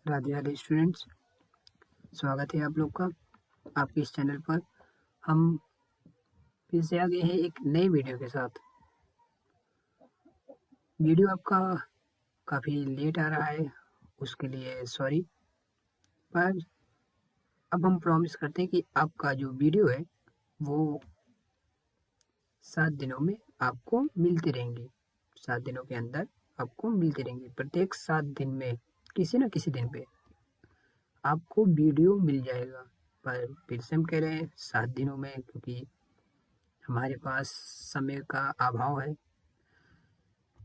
Radhe Radhe students, स्वागत है आप लोग का आपके इस चैनल पर। हम फिर से आ गए हैं एक नई वीडियो के साथ। वीडियो आपका काफ़ी लेट आ रहा है, उसके लिए सॉरी। पर अब हम प्रॉमिस करते हैं कि आपका जो वीडियो है वो 7 दिनों में आपको मिलती रहेंगी। 7 दिनों के अंदर आपको मिलती रहेंगी। प्रत्येक 7 दिन में किसी न किसी दिन पे आपको वीडियो मिल जाएगा। पर फिर से हम कह रहे हैं 7 दिनों में, क्योंकि हमारे पास समय का अभाव है।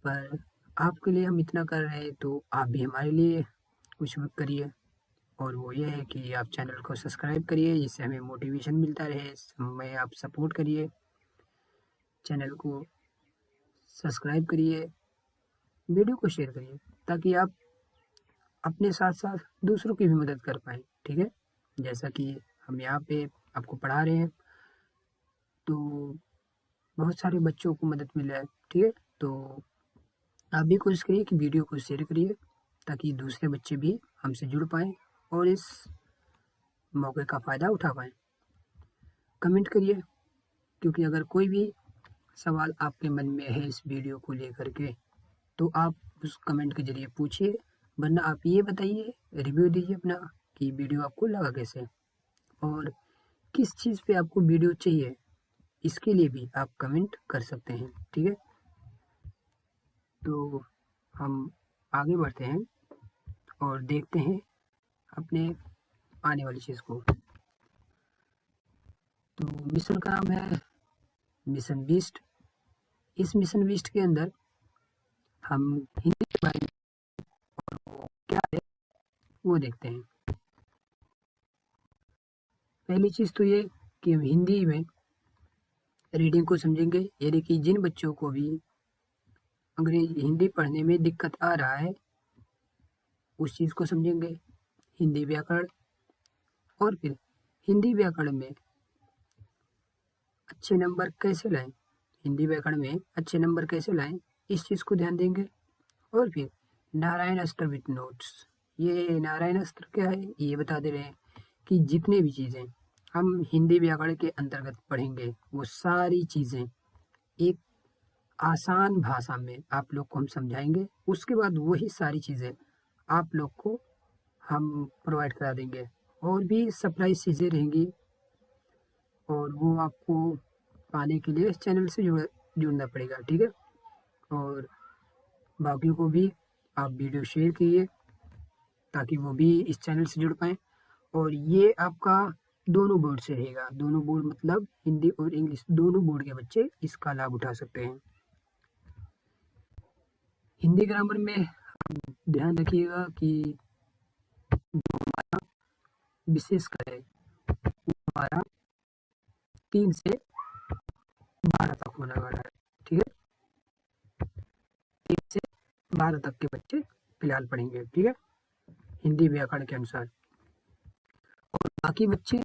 पर आपके लिए हम इतना कर रहे हैं तो आप भी हमारे लिए कुछ करिए, और वो ये है कि आप चैनल को सब्सक्राइब करिए, जिससे हमें मोटिवेशन मिलता रहे। हमें आप सपोर्ट करिए, चैनल को सब्सक्राइब करिए, वीडियो को शेयर करिए, ताकि आप अपने साथ साथ दूसरों की भी मदद कर पाएँ। ठीक है, जैसा कि हम यहाँ पे आपको पढ़ा रहे हैं तो बहुत सारे बच्चों को मदद मिल रहा है। ठीक है, तो आप भी कोशिश करिए कि वीडियो को शेयर करिए, ताकि दूसरे बच्चे भी हमसे जुड़ पाएँ और इस मौके का फ़ायदा उठा पाएँ। कमेंट करिए, क्योंकि अगर कोई भी सवाल आपके मन में है इस वीडियो को लेकर के, तो आप उस कमेंट के ज़रिए पूछिए, वरना आप ये बताइए, रिव्यू दीजिए अपना कि वीडियो आपको लगा कैसे, और किस चीज़ पे आपको वीडियो चाहिए, इसके लिए भी आप कमेंट कर सकते हैं। ठीक है, तो हम आगे बढ़ते हैं और देखते हैं अपने आने वाली चीज़ को। तो मिशन का नाम है मिशन बीस्ट। इस मिशन बीस्ट के अंदर हम हिंदी के बारे में वो क्या है वो देखते हैं। पहली चीज़ तो ये कि हम हिंदी में रीडिंग को समझेंगे, यानी कि जिन बच्चों को भी अंग्रेजी हिंदी पढ़ने में दिक्कत आ रहा है उस चीज़ को समझेंगे, हिंदी व्याकरण। और फिर हिंदी व्याकरण में अच्छे नंबर कैसे लाएं, हिंदी व्याकरण में अच्छे नंबर कैसे लाएं, इस चीज़ को ध्यान देंगे। और फिर नारायण अस्त्र विथ नोट्स। ये नारायण अस्त्र क्या है ये बता दे रहे हैं कि जितने भी चीज़ें हम हिंदी व्याकरण के अंतर्गत पढ़ेंगे वो सारी चीज़ें एक आसान भाषा में आप लोग को हम समझाएंगे। उसके बाद वही सारी चीज़ें आप लोग को हम प्रोवाइड करा देंगे, और भी सरप्राइज चीज़ें रहेंगी, और वो आपको पाने के लिए इस चैनल से जुड़ना पड़ेगा। ठीक है, और बाकियों को भी आप वीडियो शेयर कीजिए, ताकि वो भी इस चैनल से जुड़ पाएँ। और ये आपका दोनों बोर्ड से रहेगा। दोनों बोर्ड मतलब हिंदी और इंग्लिश, दोनों बोर्ड के बच्चे इसका लाभ उठा सकते हैं। हिंदी ग्रामर में आप ध्यान रखिएगा कि जो हमारा विशेषकर है वो हमारा 3 से 12 तक होने वाला है। ठीक है, 3 से 12 तक के बच्चे फिलहाल पढ़ेंगे। ठीक है, हिंदी व्याकरण के अनुसार। और बाकी बच्चे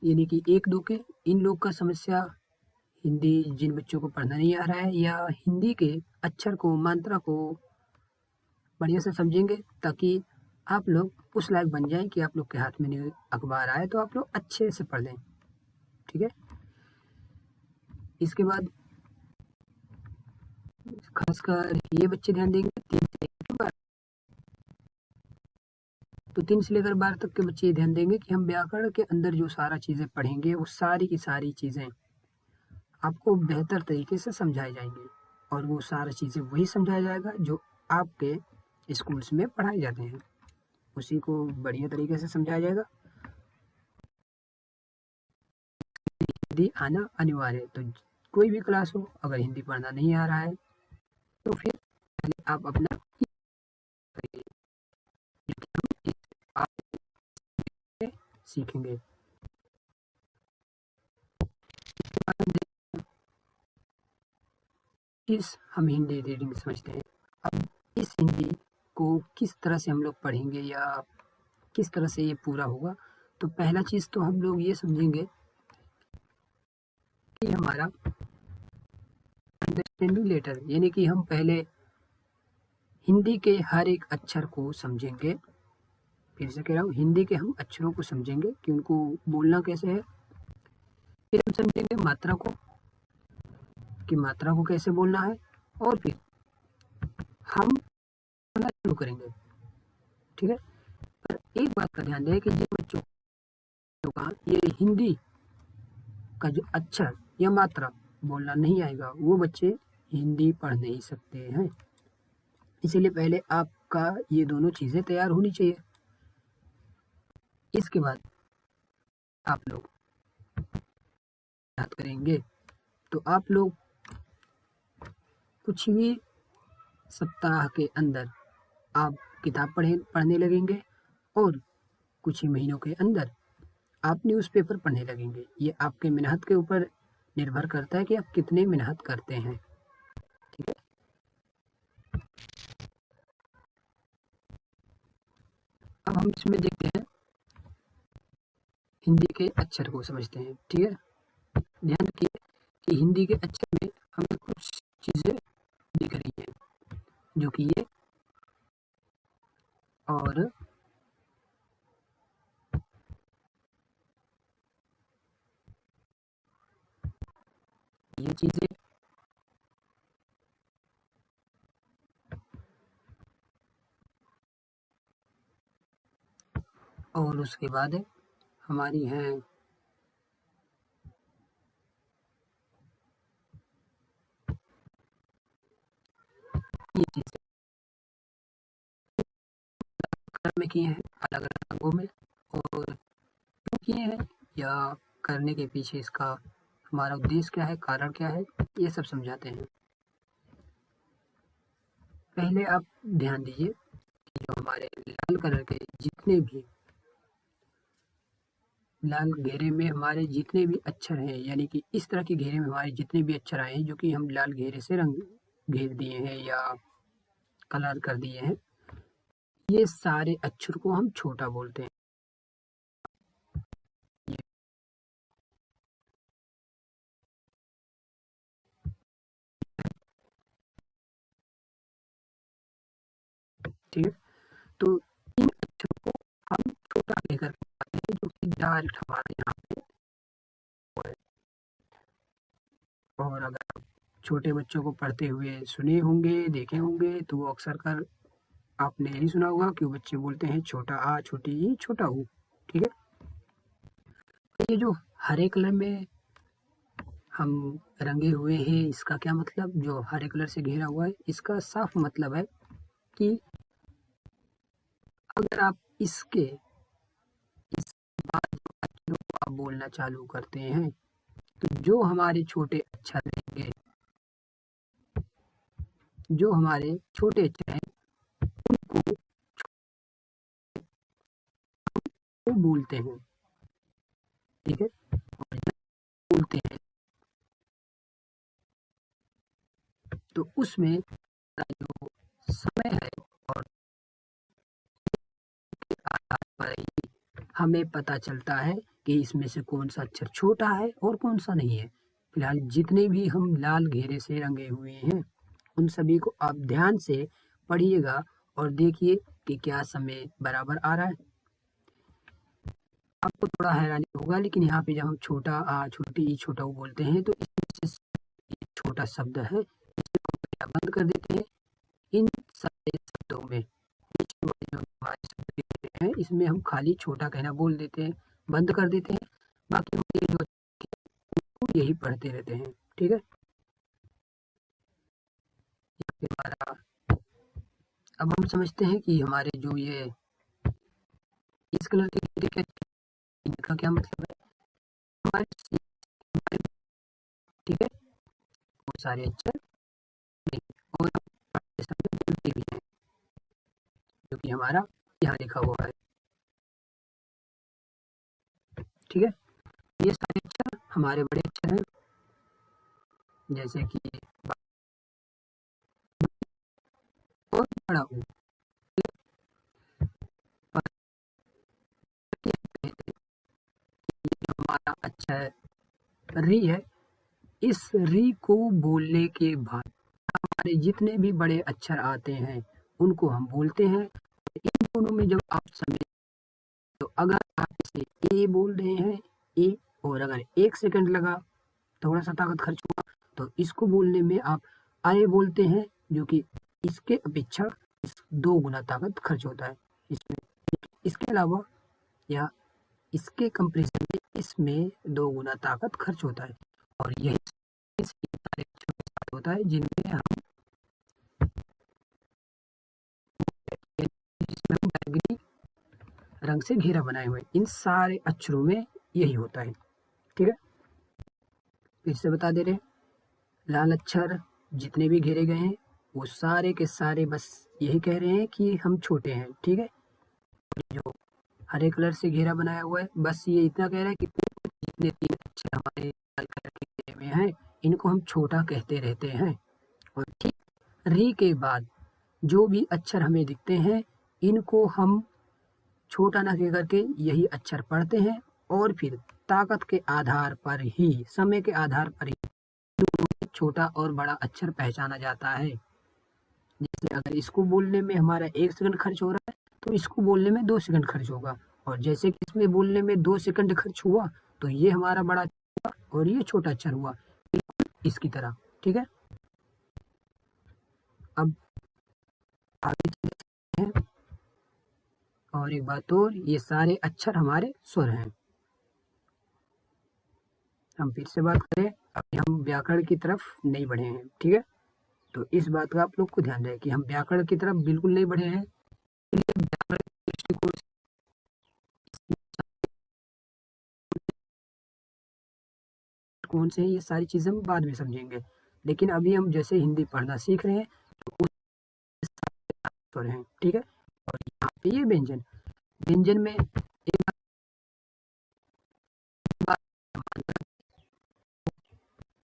यानी कि 1-2 के, इन लोग का समस्या हिंदी जिन बच्चों को पढ़ना नहीं आ रहा है, या हिंदी के अक्षर को, मात्रा को बढ़िया से समझेंगे, ताकि आप लोग उस लायक बन जाएं कि आप लोग के हाथ में नहीं अखबार आए तो आप लोग अच्छे से पढ़ लें। ठीक है, इसके बाद खासकर ये बच्चे ध्यान देंगे 3 से लेकर 12। तो 3 से लेकर 12 तक के बच्चे ये ध्यान देंगे कि हम व्याकरण के अंदर जो सारा चीज़ें पढ़ेंगे वो सारी की सारी चीज़ें आपको बेहतर तरीके से समझाई जाएंगी, और वो सारी चीज़ें वही समझाया जाएगा जो आपके स्कूल्स में पढ़ाए जाते हैं, उसी को बढ़िया तरीके से समझाया जाएगा। हिंदी आना अनिवार्य है। तो कोई भी क्लास हो, अगर हिंदी पढ़ना नहीं आ रहा है तो फिर पहले आप अपना करिए, आप सीखेंगे। हम हिंदी रीडिंग समझते हैं। अब इस हिंदी को किस तरह से हम लोग पढ़ेंगे, या किस तरह से ये पूरा होगा। तो पहला चीज़ तो हम लोग ये समझेंगे कि हमारा अंडरस्टैंडिंग लेटर, यानी कि हम पहले हिंदी के हर एक अक्षर को समझेंगे, फिर से कह रहा हूँ, हिंदी के हम अक्षरों को समझेंगे कि उनको बोलना कैसे है। फिर हम समझेंगे मात्रा को, कि मात्रा को कैसे बोलना है, और फिर हम बोलना शुरू करेंगे। ठीक है, पर एक बात का ध्यान दें कि जिन बच्चों का ये हिंदी का जो अक्षर या मात्रा बोलना नहीं आएगा, वो बच्चे हिंदी पढ़ नहीं सकते हैं। इसीलिए पहले आपका ये दोनों चीज़ें तैयार होनी चाहिए। इसके बाद आप लोग याद करेंगे, तो आप लोग कुछ ही सप्ताह के अंदर आप किताब पढ़ने लगेंगे, और कुछ ही महीनों के अंदर आप न्यूज़पेपर पढ़ने लगेंगे। ये आपके मेहनत के ऊपर निर्भर करता है कि आप कितने मेहनत करते हैं। ठीक है, अब हम इसमें देखते हैं, हिंदी के अक्षर को समझते हैं। ठीक है, ध्यान रखिए कि हिंदी के अक्षर में हमें कुछ चीज़ें दिख रही हैं, जो कि ये और ये चीज़ें, और उसके बाद हमारी हैं ये चीज़ें, कलर में किए हैं, अलग अलग रंगों में, और क्यों किए हैं या करने के पीछे इसका हमारा उद्देश्य क्या है, कारण क्या है, ये सब समझाते हैं। पहले आप ध्यान दीजिए कि जो हमारे लाल कलर के जितने भी लाल घेरे में हमारे जितने भी अक्षर हैं, यानी कि इस तरह के घेरे में हमारे जितने भी अक्षर आए हैं, जो कि हम लाल घेरे से रंग घेर दिए हैं या कलर कर दिए हैं, ये सारे अक्षर को हम छोटा बोलते हैं। ये ठीक है, तो इन अक्षरों को हम छोटा लेकर के आते हैं, जो कि डायरेक्ट हमारे यहाँ पे है। और अगर आप छोटे बच्चों को पढ़ते हुए सुने होंगे, देखे होंगे, तो वो अक्सर कर आपने यही सुना होगा कि बच्चे बोलते हैं छोटा आ, छोटी ई, छोटा ऊ। ठीक है, तो ये जो हरे कलर में हम रंगे हुए हैं, इसका क्या मतलब, जो हरे कलर से घेरा हुआ है, इसका साफ मतलब है कि अगर आप इसके इस बाद जो अक्षरों को आप बोलना चालू करते हैं, तो जो हमारे छोटे अक्षर रहेंगे, जो हमारे छोटे अक्षर हैं, उनको वो बोलते हैं। ठीक है, और जब बोलते हैं तो उसमें जो समय है और आधार पर ही हमें पता चलता है कि इसमें से कौन सा अक्षर छोटा है और कौन सा नहीं है। फिलहाल जितने भी हम लाल घेरे से रंगे हुए हैं, उन सभी को आप ध्यान से पढ़िएगा और देखिए कि क्या समय बराबर आ रहा है। आपको थोड़ा हैरानी होगा, लेकिन यहाँ पे जब हम छोटा आ, छोटी ई, छोटा ऊ बोलते हैं, तो इसमें से ये छोटा शब्द है, इसको पहले बंद कर देते हैं। इन सारे शब्दों में नीचे वाले जो हमारे शब्द दिख रहे हैं, इसमें हम खाली छोटा कहना बोल देते हैं, बंद कर देते हैं, बाकी हम ये जो यही पढ़ते रहते हैं। ठीक है, हमारा अब हम समझते हैं कि हमारे जो ये इस कलर के घेरे के इनका क्या मतलब है, हमारे ठीक है, वो सारे अक्षर नहीं, और हम बोलते भी हैं, जो कि हमारा यहाँ लिखा हुआ है। ठीक है, ये सारे अक्षर हमारे बड़े अक्षर हैं, जैसे कि और बड़ा ऊ। हमारा अक्षर री है, इस री को बोलने के बाद हमारे जितने भी बड़े अक्षर आते हैं, उनको हम बोलते हैं। इन दोनों में जब आप समय अगर आप इसे ए बोल रहे हैं ए, और अगर 1 सेकंड लगा, थोड़ा सा ताकत खर्च हुआ, तो इसको बोलने में आप आए बोलते हैं, जो कि इसके अपेक्षा 2 गुना ताकत खर्च होता है इसमें। इसके अलावा या इसके कंपैरिजन में इसमें 2 गुना ताकत खर्च होता है, और यही सारे अक्षरों के साथ होता है जिसमें हम बैगनी रंग से घेरा बनाए हुए, इन सारे अक्षरों में यही होता है। ठीक है, फिर से बता दे रहे हैं, लाल अक्षर जितने भी घेरे गए हैं वो सारे के सारे बस यही कह रहे हैं कि हम छोटे हैं। ठीक है, जो हरे कलर से घेरा बनाया हुआ है बस ये इतना कह रहा है कि जितने 3 अक्षर हमारे लाल कलर के घेरे में हैं इनको हम छोटा कहते रहते हैं। और ठीक री के बाद जो भी अक्षर हमें दिखते हैं इनको हम छोटा ना कह करके यही अक्षर पढ़ते हैं, और फिर ताकत के आधार पर ही, समय के आधार पर ही छोटा और बड़ा अक्षर पहचाना जाता है। जैसे अगर इसको बोलने में हमारा 1 सेकंड खर्च हो रहा है तो इसको बोलने में 2 सेकंड खर्च होगा, और जैसे कि इसमें बोलने में 2 सेकंड खर्च हुआ तो ये हमारा बड़ा अक्षर हुआ और ये छोटा अक्षर हुआ, बिल्कुल इसकी तरह। ठीक है, अब आगे चलते हैं, और एक बात और, ये सारे अक्षर हमारे स्वर हैं। हम फिर से बात करें, अभी हम व्याकरण की तरफ नहीं बढ़े हैं। ठीक है, तो इस बात का आप लोग को ध्यान रहे कि हम व्याकरण की तरफ बिल्कुल नहीं बढ़े हैं। व्याकरण के दृष्टिकोण से कौन से ये सारी चीजें हम बाद में समझेंगे, लेकिन अभी हम जैसे हिंदी पढ़ना सीख रहे हैं तो स्वर हैं। ठीक है, और यहाँ पे ये व्यंजन, व्यंजन में एक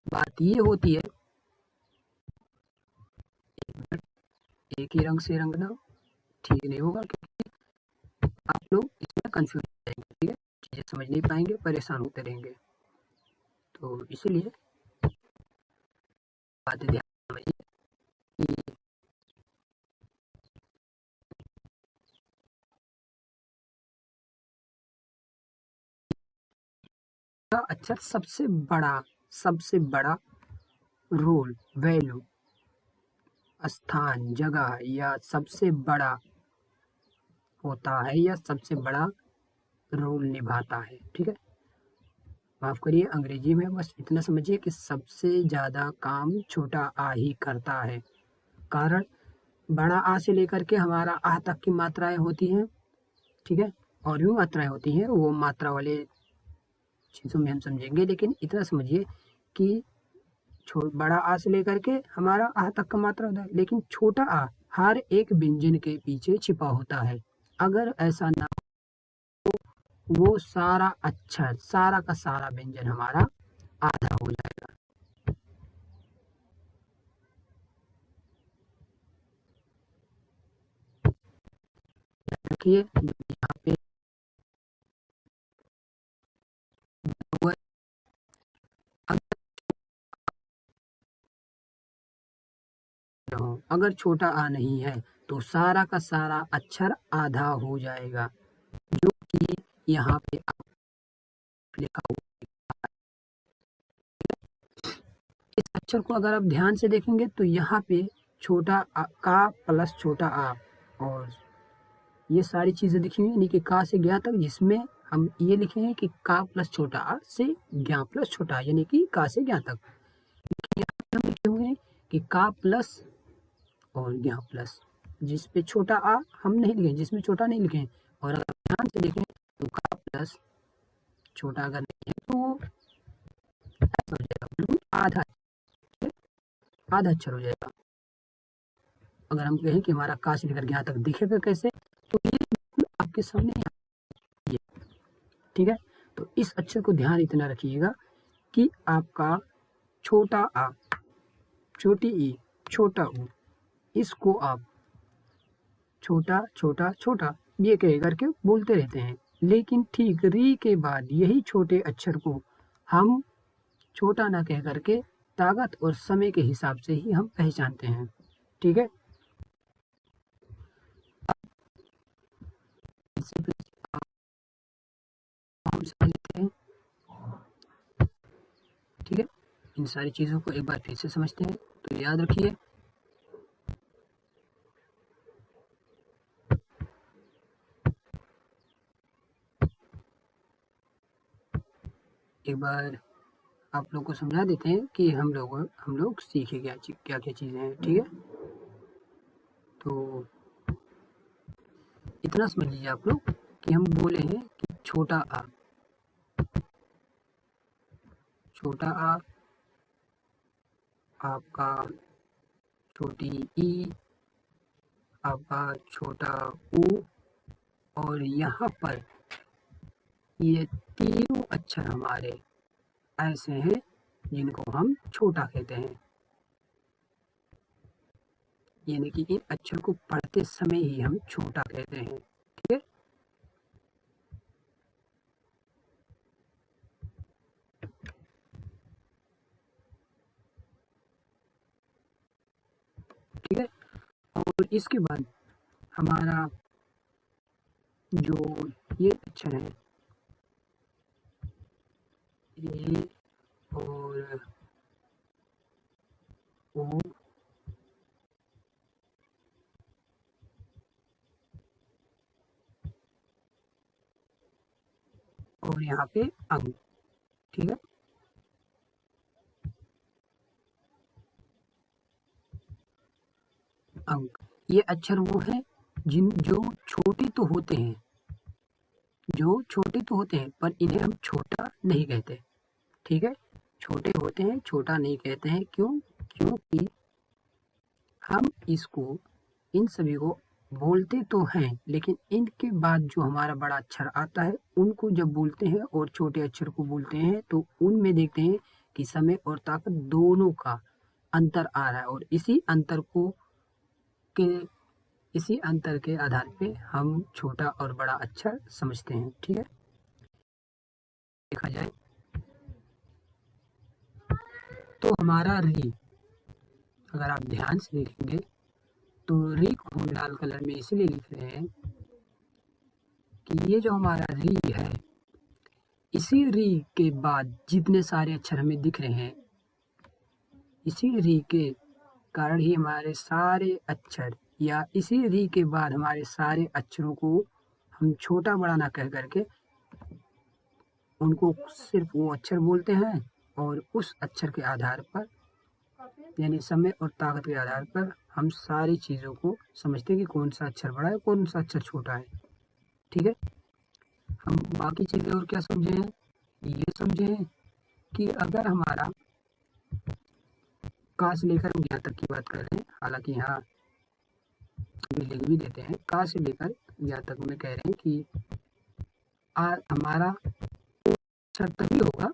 बात ये होती है, एक ही रंग से रंगना ठीक नहीं होगा, क्योंकि आप लोग इसमें कंफ्यूज हो जाएंगे। ठीक है, चीजें समझ नहीं पाएंगे, परेशान होते रहेंगे, तो इसीलिए बात ध्यान समझिए कि अक्षर सबसे बड़ा रोल, वैल्यू, स्थान, जगह या सबसे बड़ा होता है या सबसे बड़ा रोल निभाता है। ठीक है, माफ करिए, अंग्रेजी में बस इतना समझिए कि सबसे ज्यादा काम छोटा आ ही करता है। कारण बड़ा आ से लेकर के हमारा आ तक की मात्राएं होती हैं। ठीक है, और भी मात्राएं होती हैं, वो मात्रा वाले चीजों में हम समझेंगे, लेकिन इतना समझिए कि बड़ा आ से लेकर के हमारा आ तक का मात्रा होता है, लेकिन छोटा आ हर एक व्यंजन के पीछे छिपा होता है। अगर ऐसा ना हो, वो सारा अक्षर, सारा का सारा व्यंजन हमारा आधा हो जाएगा। रखिए यहाँ पे अगर छोटा आ नहीं है तो सारा का सारा अक्षर आधा हो जाएगा, जो कि यहाँ पे आप लिखा हुआ। इस अक्षर को अगर आप ध्यान से देखेंगे तो यहाँ पे छोटा आ का प्लस छोटा आ, और ये सारी चीजें लिखी हुई, यानी कि का से ज्ञा तक, जिसमें हम ये लिखेंगे कि का प्लस छोटा आ से ज्ञा प्लस छोटा, यानी कि का से ज्ञा तक। यहाँ पे हम लिखे हुए हैं कि का प्लस और ज्ञा प्लस, जिस पे छोटा आ हम नहीं लिखे, जिसमें छोटा नहीं लिखे, और अगर ध्यान से देखें तो का प्लस छोटा अगर नहीं है तो ऐसा हो जाएगा, बिल्कुल आधा अक्षर हो जाएगा। अगर हम कहें कि हमारा का से लेकर ज्ञा तक दिखेगा कैसे, तो ये बिल्कुल आपके सामने ये। ठीक है, तो इस अक्षर को ध्यान इतना रखिएगा कि आपका छोटा आ, छोटी ई, छोटा ऊ, इसको आप छोटा छोटा छोटा ये कह करके बोलते रहते हैं, लेकिन ठीक री के बाद यही छोटे अक्षर को हम छोटा ना कह करके ताकत और समय के हिसाब से ही हम पहचानते हैं। ठीक है, हम समझ लेते हैं। ठीक है, इन सारी चीज़ों को एक बार फिर से समझते हैं। तो याद रखिए, एक बार आप लोग को समझा देते हैं कि हम लोग सीखे क्या क्या चीज़ें हैं। ठीक है, तो इतना समझ लीजिए आप लोग कि हम बोले हैं कि छोटा आ आपका छोटी ई, आपका छोटा ऊ, और यहाँ पर ये तीनों अक्षर हमारे ऐसे हैं जिनको हम छोटा कहते हैं, यानी कि इन अक्षर को पढ़ते समय ही हम छोटा कहते हैं। ठीक है, ठीक है, और इसके बाद हमारा जो ये अक्षर है ए और ओ, और यहाँ पे अंग। ठीक है, अंक, ये अक्षर वो हैं जो छोटे तो होते हैं, पर इन्हें हम छोटा नहीं कहते। ठीक है, छोटे होते हैं, छोटा नहीं कहते हैं। क्यों? क्योंकि हम इन सभी को बोलते तो हैं, लेकिन इनके बाद जो हमारा बड़ा अक्षर आता है उनको जब बोलते हैं और छोटे अक्षर को बोलते हैं तो उनमें देखते हैं कि समय और ताकत दोनों का अंतर आ रहा है, और इसी अंतर के आधार पे हम छोटा और बड़ा अक्षर समझते हैं। ठीक है, देखा जाए तो हमारा री, अगर आप ध्यान से देखेंगे तो री को हम लाल कलर में इसलिए लिख रहे हैं कि ये जो हमारा री है, इसी री के बाद जितने सारे अक्षर हमें दिख रहे हैं, इसी री के कारण ही हमारे सारे अक्षर, या इसी री के बाद हमारे सारे अक्षरों को हम छोटा बड़ा ना कह करके उनको सिर्फ वो अक्षर बोलते हैं, और उस अक्षर के आधार पर, यानी समय और ताकत के आधार पर हम सारी चीज़ों को समझते हैं कि कौन सा अक्षर बड़ा है, कौन सा अक्षर छोटा है। ठीक है, हम बाकी चीज़ें और क्या समझे हैं? ये समझे हैं कि अगर हमारा का से लेकर हम ज्ञान तक की बात कर रहे हैं, हालांकि यहाँ लिख भी देते हैं, का से लेकर ज्ञान तक में कह रहे हैं कि हमारा अक्षर तभी होगा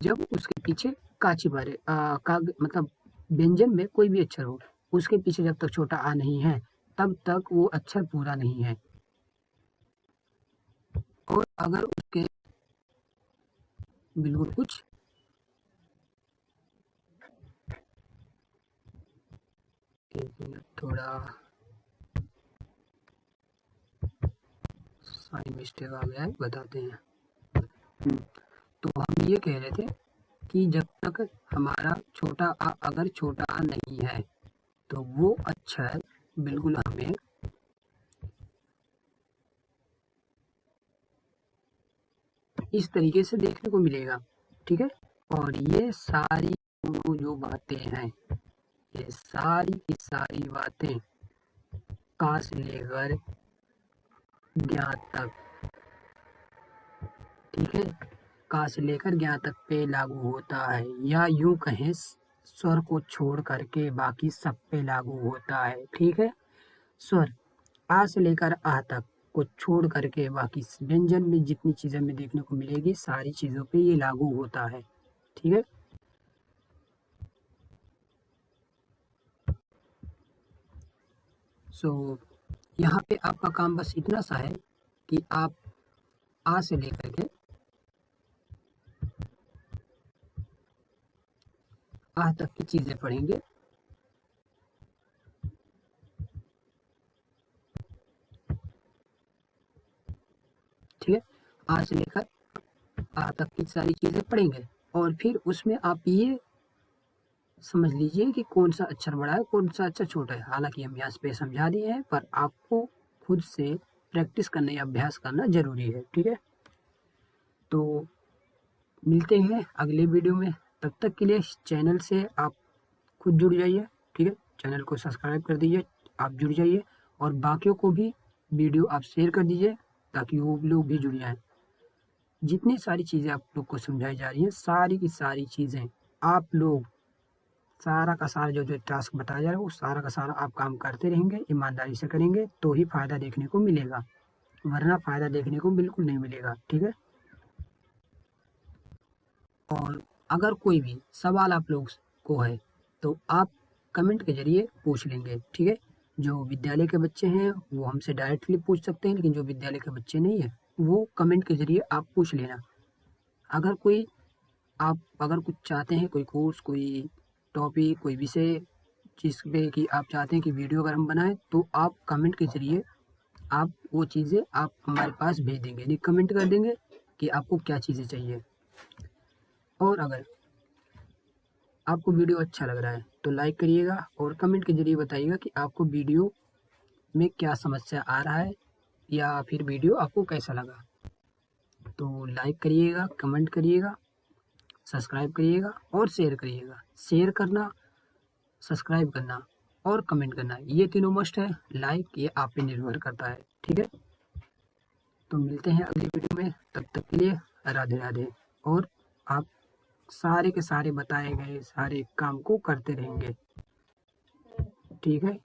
जब उसके पीछे काची मारे मतलब व्यंजन में कोई भी अक्षर हो, उसके पीछे जब तक छोटा आ नहीं है तब तक वो अक्षर पूरा नहीं है। और अगर उसके बिल्कुल कुछ थोड़ा साइन मिस्टेक आ गया है, बताते हैं। तो हम ये कह रहे थे कि जब तक हमारा छोटा आ अगर छोटा आ नहीं है तो वो अक्षर बिल्कुल हमें इस तरीके से देखने को मिलेगा। ठीक है, और ये सारी जो बातें हैं, ये सारी की सारी बातें का से लेकर ज्ञात तक, ठीक है, का से लेकर ज्ञात तक पे लागू होता है, या यूं कहें स्वर को छोड़ करके बाकी सब पे लागू होता है। ठीक है, स्वर आ से लेकर आ तक को छोड़ करके बाकी व्यंजन में जितनी चीजें हमें देखने को मिलेगी सारी चीजों पे ये लागू होता है। ठीक है, सो यहाँ पे आपका काम बस इतना सा है कि आप आ से लेकर के आ तक की चीजें पढ़ेंगे। ठीक है, आ से लेकर आ तक की सारी चीज़ें पढ़ेंगे और फिर उसमें आप ये समझ लीजिए कि कौन सा अक्षर बड़ा है कौन सा अक्षर छोटा है। हालांकि हम यहाँ पे समझा दिए हैं पर आपको खुद से प्रैक्टिस करना या अभ्यास करना जरूरी है। ठीक है, तो मिलते हैं अगले वीडियो में। तब तक के लिए चैनल से आप खुद जुड़ जाइए। ठीक है, चैनल को सब्सक्राइब कर दीजिए, आप जुड़ जाइए और बाकियों को भी वीडियो आप शेयर कर दीजिए ताकि वो लोग भी जुड़ जाएं। जितनी सारी चीज़ें आप लोग को समझाई जा रही हैं सारी की सारी चीज़ें आप लोग सारा का सारा जो जो टास्क बताया जा रहा है वो सारा का सारा आप काम करते रहेंगे, ईमानदारी से करेंगे तो ही फ़ायदा देखने को मिलेगा, वरना फ़ायदा देखने को बिल्कुल नहीं मिलेगा। ठीक है, और अगर कोई भी सवाल आप लोग को है तो आप कमेंट के ज़रिए पूछ लेंगे। ठीक है, जो विद्यालय के बच्चे हैं वो हमसे डायरेक्टली पूछ सकते हैं, लेकिन जो विद्यालय के बच्चे नहीं हैं वो कमेंट के ज़रिए आप पूछ लेना। अगर कोई आप अगर कुछ चाहते हैं, कोई कोर्स, कोई टॉपिक, कोई विषय जिस पे कि आप चाहते हैं कि वीडियो अगर हम बनाएं तो आप कमेंट के ज़रिए आप वो चीज़ें आप हमारे पास भेज देंगे, यानी कमेंट कर देंगे कि आपको क्या चीज़ें चाहिए। और अगर आपको वीडियो अच्छा लग रहा है तो लाइक करिएगा और कमेंट के ज़रिए बताइएगा कि आपको वीडियो में क्या समस्या आ रहा है या फिर वीडियो आपको कैसा लगा। तो लाइक करिएगा, कमेंट करिएगा, सब्सक्राइब करिएगा और शेयर करिएगा। शेयर करना, सब्सक्राइब करना और कमेंट करना ये तीनों मस्ट है, लाइक ये आप पे निर्भर करता है। ठीक है, तो मिलते हैं अगली वीडियो में, तब तक के लिए राधे राधे। और आप सारे के सारे बताए गए सारे काम को करते रहेंगे। ठीक है।